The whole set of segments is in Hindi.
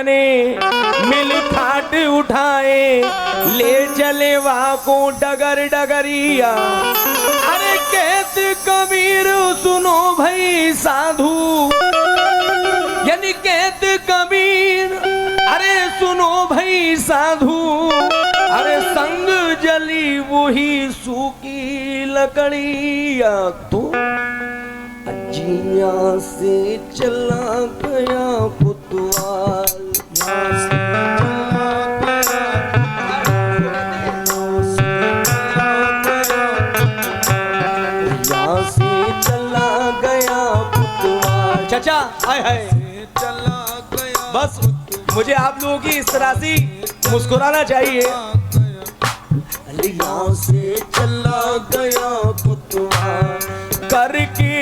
मिल खाट उठाए ले चले वहाँ को डगर डगरिया। अरे कहते कबीर सुनो भाई साधु, यानी कहते कबीर अरे सुनो भाई साधु, अरे संग जली वही सूखी लकड़िया। तो अजिया से चला गया पुतवाल, चाचा हाय हाय चला गया। बस मुझे आप लोगों की इस तरह से मुस्कुराना चाहिए। यहाँ से चला गया कुतवाल करके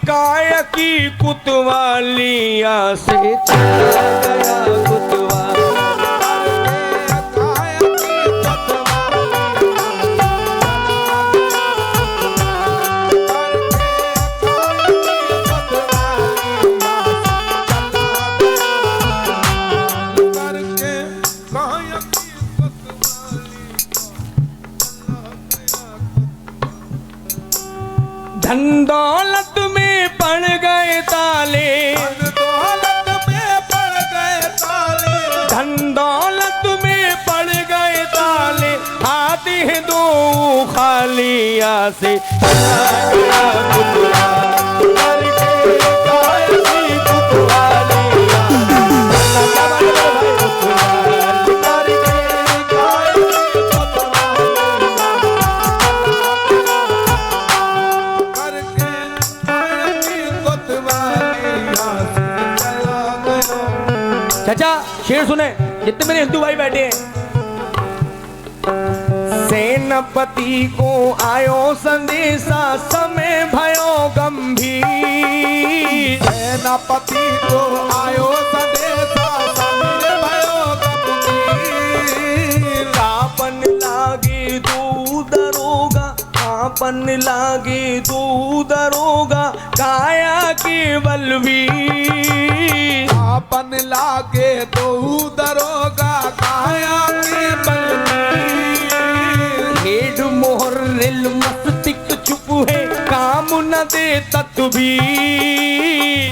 काया की कुतवालिया से चला गया कुतवाल। धन दौलत में पड़ गए ताले, दौलत में पड़ गए ताले, धन दौलत में पड़ गए ताले, आते हैं दो खालिया से चाचा शेर सुने जितने मेरे हिंदू भाई बैठे हैं। सेनापति को आयो संदेशा समय भयो गंभीर, सेनापति को आयो संदेशा समय भयो गंभीर। कापन लागे दो दरोगा, कापन लागे दो दरोगा, काया के बलवीर। कापन लागे दो दरोगा, काया के बलवीर। हेड मोहर रिल मस्तिष्क चुप है, काम न दे तत्वीर।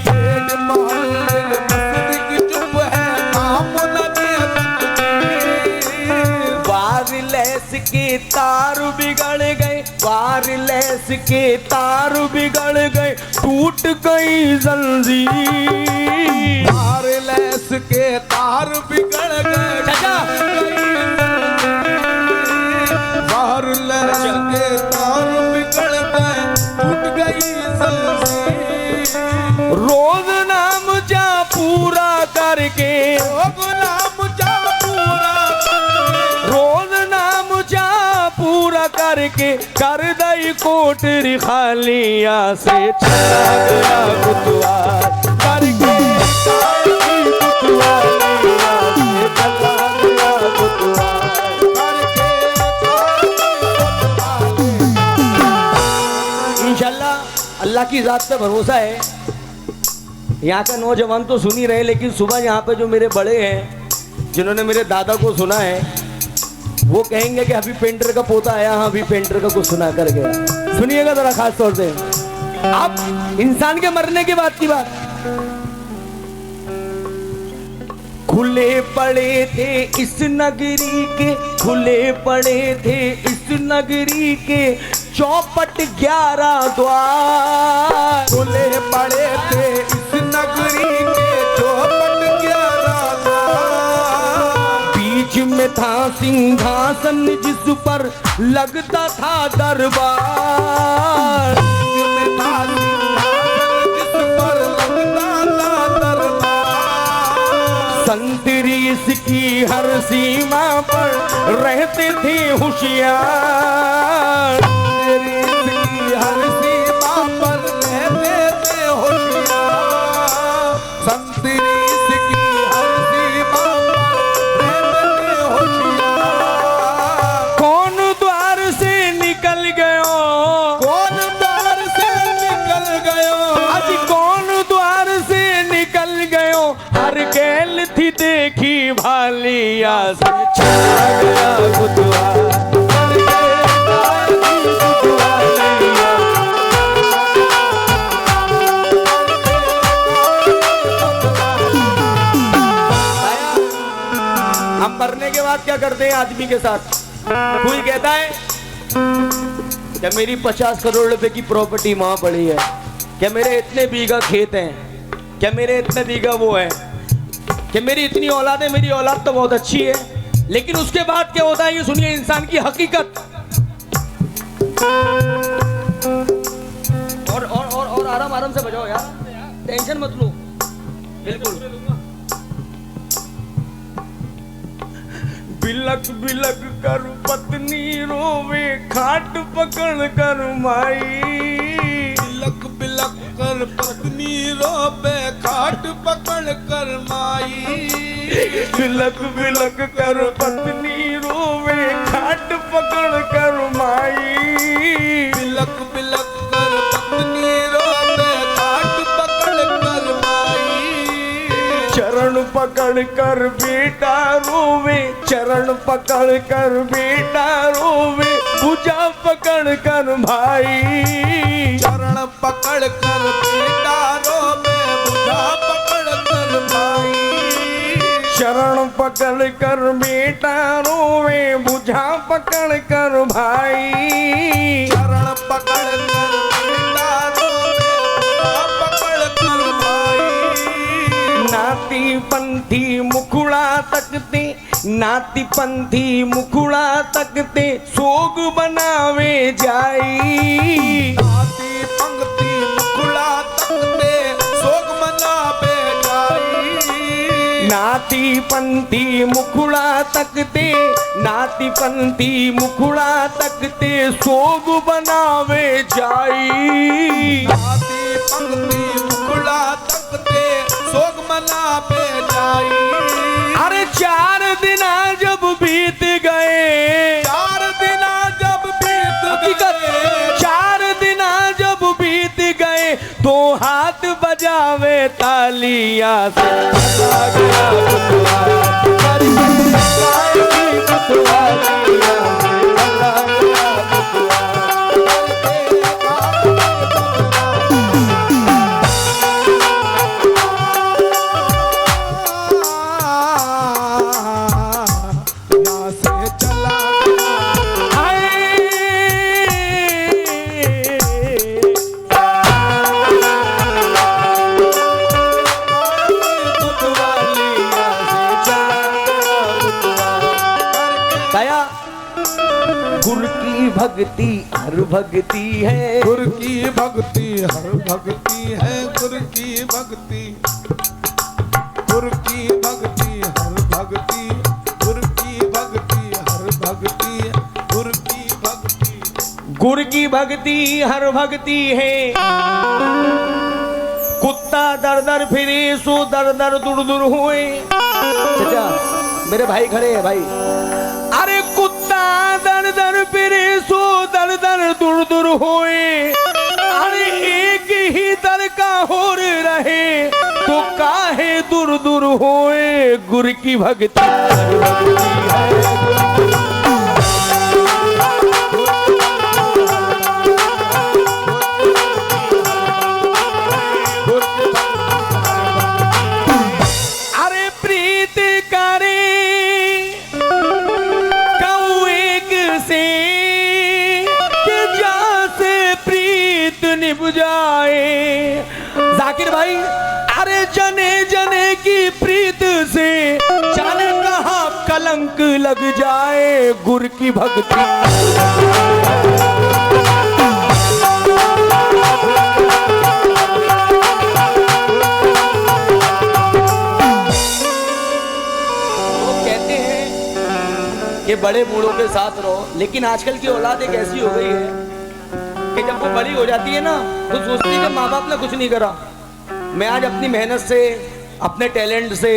हेड मोहर रिल मस्तिष्क चुप है, काम न दे तत्वीर। वायरलेस के तार बिगड़ गए, वायरलेस के तार बिगड़ गए, टूट गई जंजीर। वायरलेस के तार बिगड़ गए, वायरलेस के तार बिगड़ गए, टूट गई जंजीर। रोज नाम जा पूरा करके, रोज नाम जा पूरा करके, रोज नाम जा पूरा करके, कर दई कोटरी खालिया से चला गया कुतवाल करके। इंशाल्लाह अल्लाह की जात पे भरोसा है। यहाँ का नौजवान तो सुन ही रहे, लेकिन सुबह यहाँ पे जो मेरे बड़े हैं जिन्होंने मेरे दादा को सुना है, वो कहेंगे कि अभी पेंटर का पोता आया, हाँ अभी पेंटर का कुछ सुना कर गया। सुनिएगा जरा खास तौर से, आप इंसान के मरने के बाद की बात। खुले पड़े थे इस नगरी के, खुले पड़े थे इस नगरी के, चौपट 11 द्वार। खुले पड़े थे इस नगरी के, चौपट 11 द्वार। बीच में था सिंहासन जिस पर लगता था दरबार। बीच में था सिंहासन जिस पर लगता था दरबार। संतरी इसकी हर सीमा पर रहते थे होशियार। इसकी हर सीमा पर रहते थे होशियार। संतरी इसकी हर सीमा पर रहते थे होशियार। कौन द्वार से निकल गयो, कौन द्वार से निकल गयो, आज कौन द्वार से निकल गयो। हर गैल थी देख देखी भालिया से चला गया गुदवालिया। हम मरने के बाद क्या करते हैं आदमी के साथ? कोई कहता है क्या मेरी 50 करोड़ रुपए की प्रॉपर्टी वहां पड़ी है, क्या मेरे इतने बीघा खेत हैं, क्या मेरे इतने बीघा वो है, कि मेरी इतनी औलाद है, मेरी औलाद तो बहुत अच्छी है। लेकिन उसके बाद क्या होता है ये सुनिए इंसान की हकीकत। और आराम आराम से बजाओ यार, टेंशन मत लो, बिल्कुल। बिलक बिलक कर पत्नी रोवे खाट पकड़ कर माई। बिलक बिलक कर पत्नी रोवे खाट पकड़ कर माई। बिलक बिलक कर पत्नी रोवे खाट पकड़ कर माई। बिलक बिलक कर पत्नी रोवे खाट पकड़ कर माई। चरण पकड़ कर बेटा रोवे, चरण पकड़ कर बेटा रोवे, भुजा पकड़ कर भाई। चरण पकड़ कर बेटा रोवे, भुजा पकड़ कर भाई। चरण पकड़ कर बेटा रोवे, भुजा पकड़ कर भाई। चरण पकड़ कर बेटा रोवे, भुजा पकड़ कर भाई। नाती पंथी मुखड़ा तकते, नाती पंथी मुखड़ा तकते, सोग बनावे जाई। नाती पंक्ति मुखड़ा तकते, सोग मनावे जाई। नाती पंथी मुखड़ा तकते, नाती पंथी मुखड़ा तकते, सोग बनावे जाई। नाती पंक्ति मुखड़ा तकते, सोग मनावे जाई। अरे 4 दिन जब बीत गए, 4 दिन जब बीत हकीकत गए, 4 दिन जब बीत गए, तो हाथ बजावे तालिया से चला गया गुदवालिया। यहाँ से चला दया गुरु की भक्ति हर भक्ति है, गुरु की भक्ति हर भक्ति है। गुरु की भक्ति, गुरु की भक्ति हर भक्ति, गुरु की भक्ति हर भक्ति, गुरु की भक्ति। गुरु की भक्ति हर भक्ति है। कुत्ता दर दर फिरे सो दर दर दूर दूर हुए। चाचा मेरे भाई खड़े हैं भाई। अरे कुत्ता दर दर फिरे सो दर दर दूर दूर होए। अरे एक ही दर का होर रहे तो काहे दूर दूर होए। गुरु की भक्ति हर भक्ति है। जाकिर भाई अरे जने जने की प्रीत से जाने कहाँ कलंक लग जाए। गुरु की भक्ति वो कहते हैं कि बड़े बूढ़ों के साथ रहो, लेकिन आजकल की औलाद एक ऐसी हो गई है कि जब वो बड़ी हो जाती है ना तो सोचती है कि माँ बाप ने कुछ नहीं करा। मैं आज अपनी मेहनत से, अपने टैलेंट से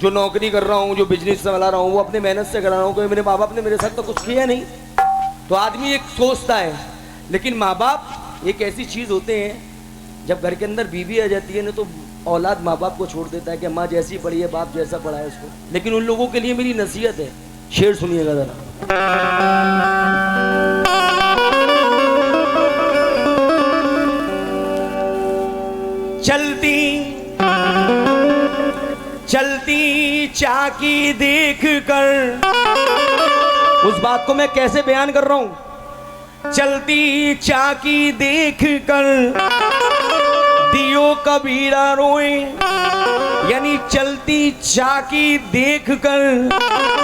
जो नौकरी कर रहा हूँ, जो बिजनेस चला रहा हूँ, वो अपनी मेहनत से कर रहा हूँ। क्योंकि मेरे माँ बाप ने मेरे साथ तो कुछ किया नहीं। तो आदमी एक सोचता है, लेकिन माँ बाप एक ऐसी चीज़ होते हैं जब घर के अंदर बीवी आ जाती है ना तो औलाद माँ बाप को छोड़ देता है कि माँ जैसी पढ़ी है बाप जैसा पढ़ा है उसको, लेकिन उन लोगों के लिए मेरी नसीहत है। शेर सुनिएगा जरा। चलती चलती चाकी देख कर, उस बात को मैं कैसे बयान कर रहा हूं। चलती चाकी देख कर दियो कबीरा रोए, यानी चलती चाकी देख कर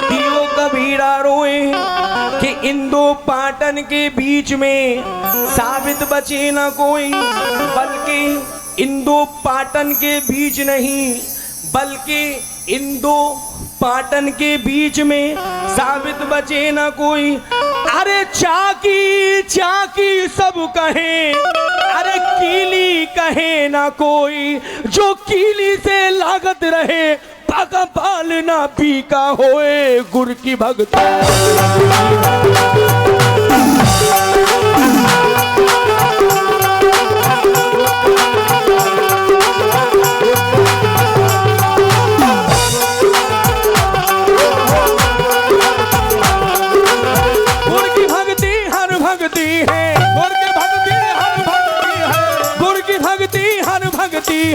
दियो कबीरा रोए कि इंदो पाटन के बीच में साबित बचे न कोई, बल्कि इंदो पाटन के बीच नहीं बल्कि इंदो पाटन के बीच में साबित बचे न कोई। अरे चाकी चाकी सब कहे, अरे कीली कहे ना कोई, जो कीली से लागत रहे पाका पाल ना पीका होए। गुर की भक्ति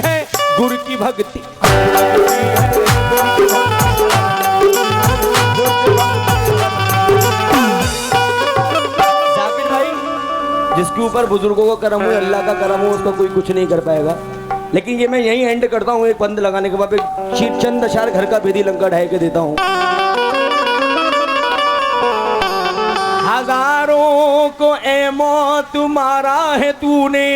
है, गुरु की भक्ति। जाकिर भाई, जिसके ऊपर बुजुर्गों का करम हो, अल्लाह का करम हो, उसका कोई कुछ नहीं कर पाएगा। लेकिन ये मैं यही एंड करता हूँ, एक बंद लगाने के बाद एक चंद अशार घर का भेदी लंका ढाई के देता हूँ। हजारों को ए मौत मारा है तूने,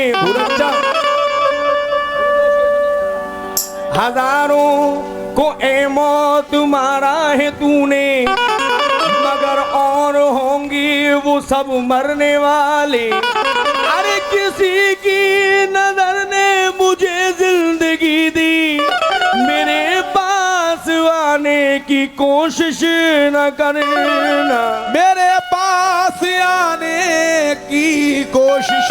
हजारों को ए मौत मारा है तूने, मगर और होंगी वो सब मरने वाले। अरे किसी की नजर ने मुझे जिंदगी दी, मेरे पास आने की कोशिश न करना, मेरे पास आने की कोशिश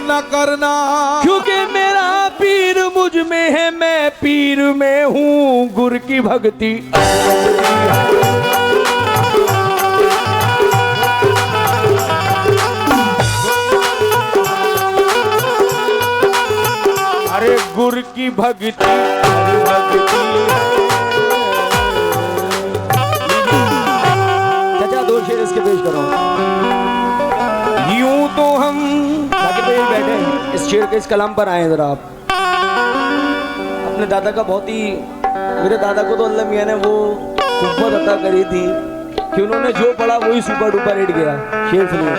न करना, क्योंकि मेरा पीर मुझ में है, मैं पीर में हूँ। गुर की भक्ति अरे गुर की भक्ति चाचा दो शेर इसके पेश करो। यूं तो हम बैठे इस शेर के इस कलाम पर आए जरा आप। अपने दादा का बहुत ही, मेरे दादा को तो अल्लाह मियां ने वो कुव्वत अता करी थी कि उन्होंने जो पढ़ा वही सुपर डुपर हिट गया। शेर सुनिए।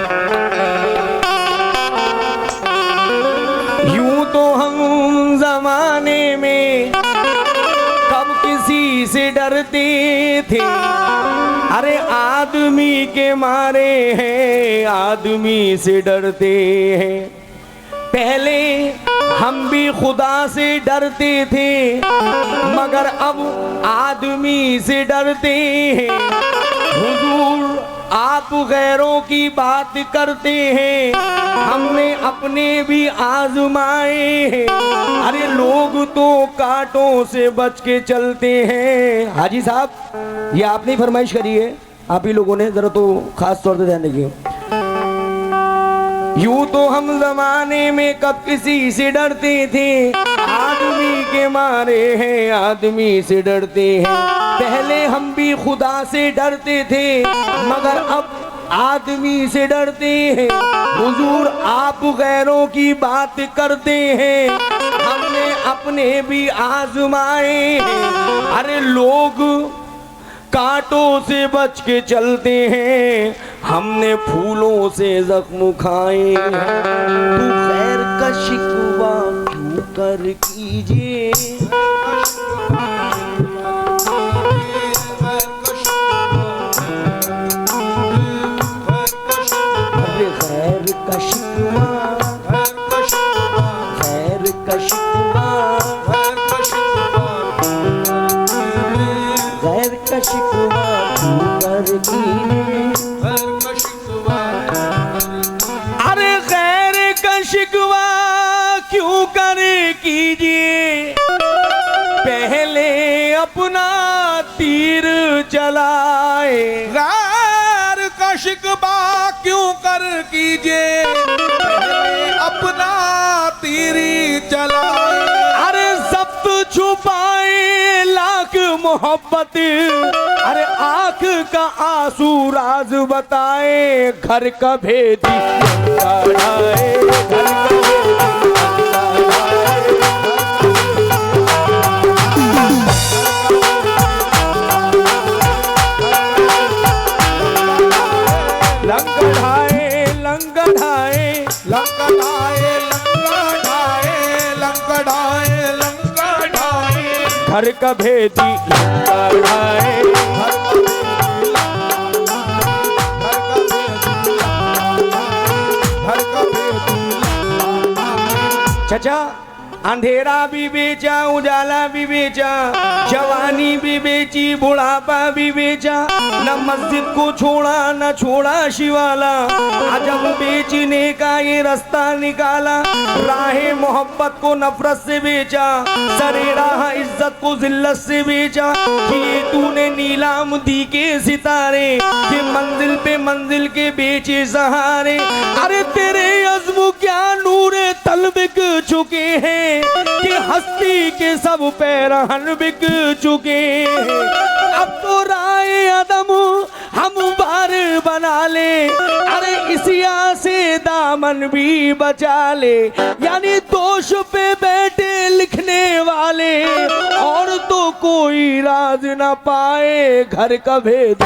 यूं तो हम जमाने में कब किसी से डरते थे, अरे आदमी के मारे हैं, आदमी से डरते हैं। पहले हम भी खुदा से डरते थे, मगर अब आदमी से डरते हैं। हुजूर आप गैरों की बात करते हैं, हमने अपने भी आजमाए हैं। अरे लोग तो कांटों से बच के चलते हैं। हाजी साहब, ये आपने फरमाइश करी है, आप ही लोगों ने, जरा तो खास तौर से ध्यान रखिए। यूं तो हम जमाने में कब किसी से डरते थे, आदमी के मारे हैं, आदमी से डरते हैं। पहले हम भी खुदा से डरते थे, मगर अब आदमी से डरते हैं। हुजूर आप गैरों की बात करते हैं, हमने अपने भी आजमाए हैं। अरे लोग कांटों से बच के चलते हैं, हमने फूलों से जख्म खाए हैं। तू खैर का शिकवा क्यों कर कीजिए, अरे खैर का शिकवा, खैर का शिकवा, खैर का शिकवा क्यों कर कीजिए। अरे खैर का शिकवा क्यों कर कीजिए, तीर चलाए। गैर का शिकवा क्यों कर कीजिए, अपना तीरी चलाए। अरे जब्त छुपाए लाख मोहब्बत, अरे आंख का आंसू राज बताए। घर का भेदी बढ़ाए, घर का भेदी लंग ढाए, लंग ढाए, लंका ढाए, लंका ढाए, लंका ढाए, लंका ढाए। घर का भेदी लंग ढाए। चचा अंधेरा भी बेचा, उजाला भी बेचा, जवानी भी बेची, बुढ़ापा भी बेचा। न मस्जिद को छोड़ा न छोड़ा शिवाला, अजब बेचने का ये रास्ता निकाला। राहे मोहब्बत को नफरत से बेचा, सरे राह इज्जत को जिल्लत से बेचा। कि तूने नीलाम दी के सितारे, कि मंजिल पे मंजिल के बेचे सहारे। अरे तेरे अज़्म क्या नूरे तल बिक चुके हैं, कि हस्ती के सब पैरहन बिक चुके हैं। अब तो राय अदम हम बार बना ले, अरे इसिया से दामन भी बचा ले। यानी दोष पे बैठे लिखने वाले, और तो कोई राज ना पाए। घर का भेद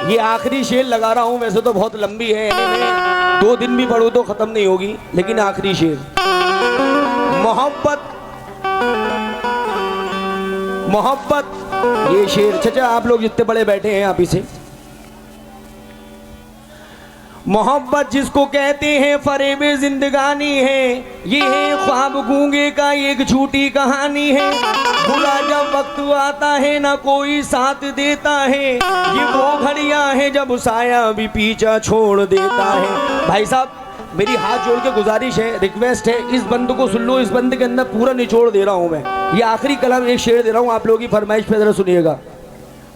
ये आखिरी शेर लगा रहा हूं, वैसे तो बहुत लंबी है, मैं 2 दिन भी पढ़ूं तो खत्म नहीं होगी, लेकिन आखिरी शेर। मोहब्बत मोहब्बत ये शेर, चचा आप लोग जितने बड़े बैठे हैं आप इसे। मोहब्बत जिसको कहते हैं फरेब जिंदगानी है, ये है ख्वाब गूंगे का एक झूठी कहानी है। बुरा जब वक्त आता है ना कोई साथ देता है, ये वो घड़ियां है जब साया भी पीछा छोड़ देता है। भाई साहब मेरी हाथ जोड़ के गुजारिश है, रिक्वेस्ट है, इस बंद को सुन लो। इस बंद के अंदर पूरा निचोड़ दे रहा हूं मैं। ये आखिरी कलम एक शेर दे रहा हूं, आप लोगों की फरमाइश पे जरा सुनिएगा।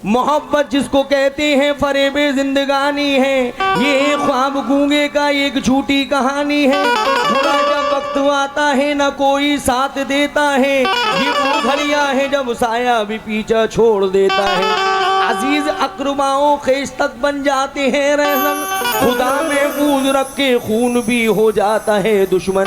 मोहब्बत जिसको कहते हैं फरेब जिंदगानी है, ये ख्वाब गूंगे का एक झूठी कहानी है। बुरा जब वक्त आता है ना कोई साथ देता है, ये वो घड़ियां है जब साया भी पीछा छोड़ देता है। अजीज अकरमाओं खेस तक बन जाते हैं रहसन, खुदा में बूझ रख के खून भी हो जाता है दुश्मन।